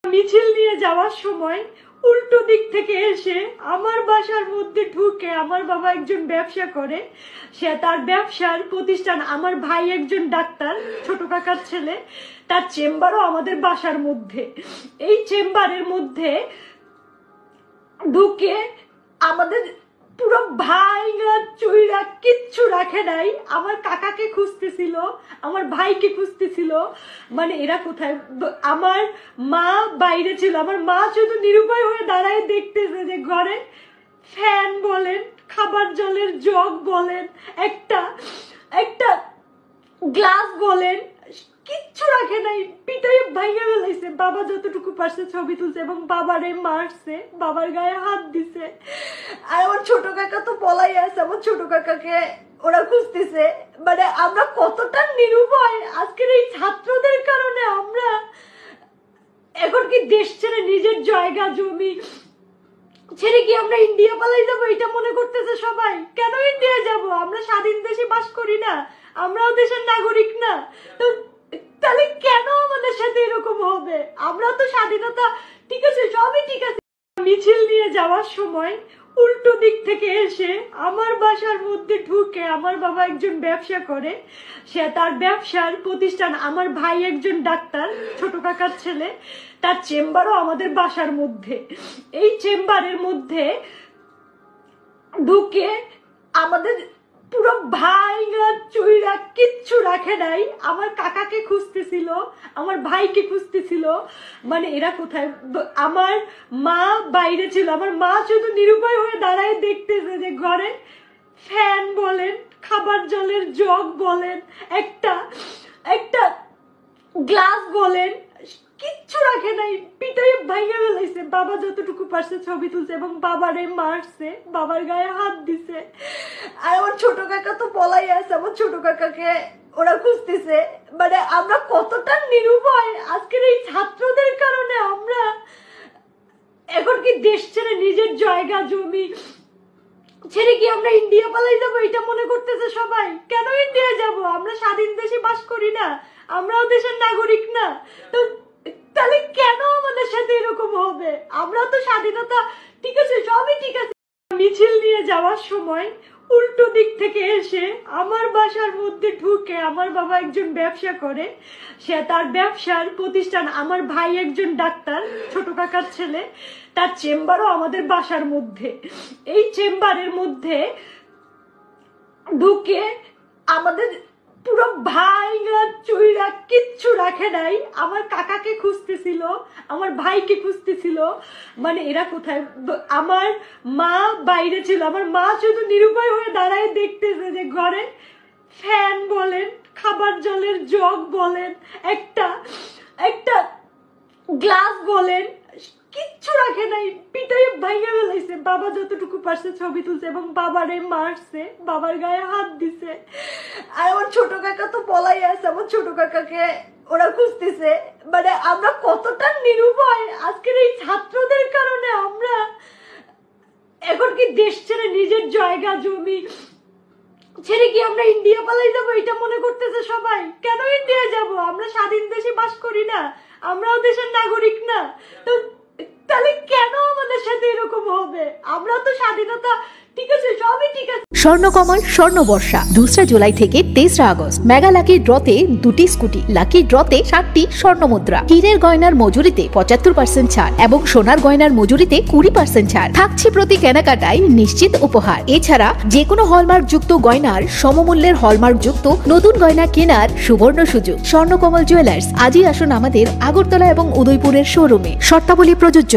মিছিল নিয়ে যাওয়ার সময় উল্টো দিক থেকে এসে আমার বাসার মধ্যে ঢুকে, আমার বাবা একজন ব্যবসা করে, সে তার ব্যবসার প্রতিষ্ঠান, আমার ভাই একজন ডাক্তার, ছোট কাকার ছেলে, তার চেম্বারও আমাদের বাসার মধ্যে। এই চেম্বারের মধ্যে ঢুকে আমাদের পুরো ভাইরা চুইরা কিচ্ছু রাখে নাই, আমার কাকাকে খুঁজতেছিল, আমার ভাইকে খুঁজতেছিল, মানে এরা কোথায়। আমার মা বাইরে ছিল, আমার মা শুধু নিরুপায় হয়ে দাঁড়ায় দেখতেছে যে ঘরে ফ্যান বলেন, খাবার জলের জগ বলেন, একটা একটা গ্লাস বলেন, কিচ্ছু রাখে নাই, পিটাই ভাইয়া ফেলাইছে। বাবা যতটুকু পারছে ছবি তুলছে এবং বাবারে মারছে, বাবার গায়ে হাত দিছে। আর আমার ছোট কাকা তো বলাই আছে, আমার ছোট কাকাকে ওরা খুঁজতেছে। মানে আমরা কতটা নিরুপায় আজকের এই ছাত্রদের কারণে। আমরা এখন কি দেশ ছেড়ে, নিজের জায়গা জমি ছেড়ে কি আমরা ইন্ডিয়া পালাই যাবো, এটা মনে করতেছে সবাই। কেন ইন্ডিয়া যাব? আমরা স্বাধীন দেশে বাস করি না? আমরাও দেশের নাগরিক না? তো তাহলে কেন আমাদের সাথে এরকম হবে? আমরা তো স্বাধীনতা, ঠিক আছে, সবই ঠিক আছে। মিছিল নিয়ে যাওয়ার সময় উল্টো দিক থেকে এসে আমার বাসার মধ্যে ঢুকে, আমার বাবা একজন ব্যবসা করে, সে তার ব্যবসার প্রতিষ্ঠান, আমার ভাই একজন ডাক্তার, ছোট কাকার ছেলে, তার চেম্বারও আমাদের বাসার মধ্যে। এই চেম্বারের মধ্যে ঢুকে আমাদের পুরো ভাইরা চুইরা কিচ্ছু রাখে নাই, আমার কাকাকে খুঁজতেছিল, আমার ভাইকে খুঁজতেছিল, মানে এরা কোথায়। আমার মা বাইরে ছিল, আমার মা শুধু নিরুপায় হয়ে দাঁড়ায় দেখতেছে যে ঘরে ফ্যান বলেন, খাবার জলের জগ বলেন, একটা একটা গ্লাস বলেন, কিচ্ছু রাখে নাই, পিটাই ভাইয়া ফেলাইছে। বাবা যতটুকু পারছে ছবি তুলছে এবং বাবারে মারছে, বাবার গায়ে হাত দিছে। আর আমার ছোট কাকা তো বলাই আছে, আমার ছোট কাকাকে ওরা খুঁজতেছে। মানে আমরা কতটা নিরুপায় আজকের এই ছাত্রদের কারণে। আমরা এখন কি দেশ ছেড়ে, নিজের জায়গা জমি ছেড়ে কি আমরা ইন্ডিয়া পালাই যাবো, এটা মনে করতেছে সবাই। কেন ইন্ডিয়া যাব? আমরা স্বাধীন দেশে বাস করি না? আমরাও দেশের নাগরিক না? তো তাহলে কেন আমাদের সাথে এরকম হবে? আমরা তো স্বাধীনতা, ঠিক আছে, সবই ঠিক আছে। মিছিল নিয়ে যাওয়ার সময় উল্টো দিক থেকে এসে আমার বাসার মধ্যে ঢুকে, আমার বাবা একজন ব্যবসা করে, সে তার ব্যবসার প্রতিষ্ঠান, আমার ভাই একজন ডাক্তার, ছোট কাকার ছেলে, তার চেম্বারও আমাদের বাসার মধ্যে। এই চেম্বারের মধ্যে ঢুকে আমাদের পুরো ভাইরা চুইরা কিচ্ছু রাখে নাই, আমার কাকাকে খুঁজতেছিল, আমার ভাইকে খুঁজতেছিল, মানে এরা কোথায়। আমার মা বাইরে ছিল, আমার মা শুধু নিরুপায় হয়ে দাঁড়ায় দেখতেছে যে ঘরে ফ্যান বলেন, খাবার জলের জগ বলেন, একটা একটা গ্লাস বলেন, কিচ্ছু রাখে নাই, পিটাই ভাইয়া ফেলাইছে। বাবা যতটুকু পারছে ছবি তুলছে এবং বাবারে মারছে, বাবার গায়ে হাত দিছে। আর আমার ছোট কাকা তো বলাই আছে, আমার ছোট কাকাকে ওরা খুঁজতেছে। মানে আমরা কতটা নিরুপায় আজকের এই ছাত্রদের কারণে। আমরা এখন কি দেশ ছেড়ে, নিজের জায়গা জমি ছেড়ে কি আমরা ইন্ডিয়া পালাই যাবো, এটা মনে করতেছে সবাই। কেন ইন্ডিয়া যাব? আমরা স্বাধীন দেশে বাস করি না? আমরাও দেশের নাগরিক না? তো তাহলে কেন আমাদের সাথে এরকম হবে? আমরা তো স্বাধীনতা, ঠিক আছে, সবই ঠিক আছে। স্বর্ণকমল স্বর্ণবর্ষা 2 জুলাই থেকে 23 আগস্ট। মেগা লাকি ড্রতে 2টি স্কুটি, লাকি ড্রতে 7টি স্বর্ণমুদ্রা, হীরের গয়নার মজুরিতে 75% ছাড় এবং সোনার গয়নার মজুরিতে 20% ছাড় থাকছে। প্রতি কেনাকাটায় নিশ্চিত উপহার। এছাড়া যে কোনো হলমার্ক যুক্ত গয়নার সমমূল্যের হলমার্ক যুক্ত নতুন গয়না কেনার সুবর্ণ সুযোগ। স্বর্ণকমল জুয়েলার্স, আজই আসুন আমাদের আগরতলা এবং উদয়পুরের শোরুমে। শর্তাবলী প্রযোজ্য।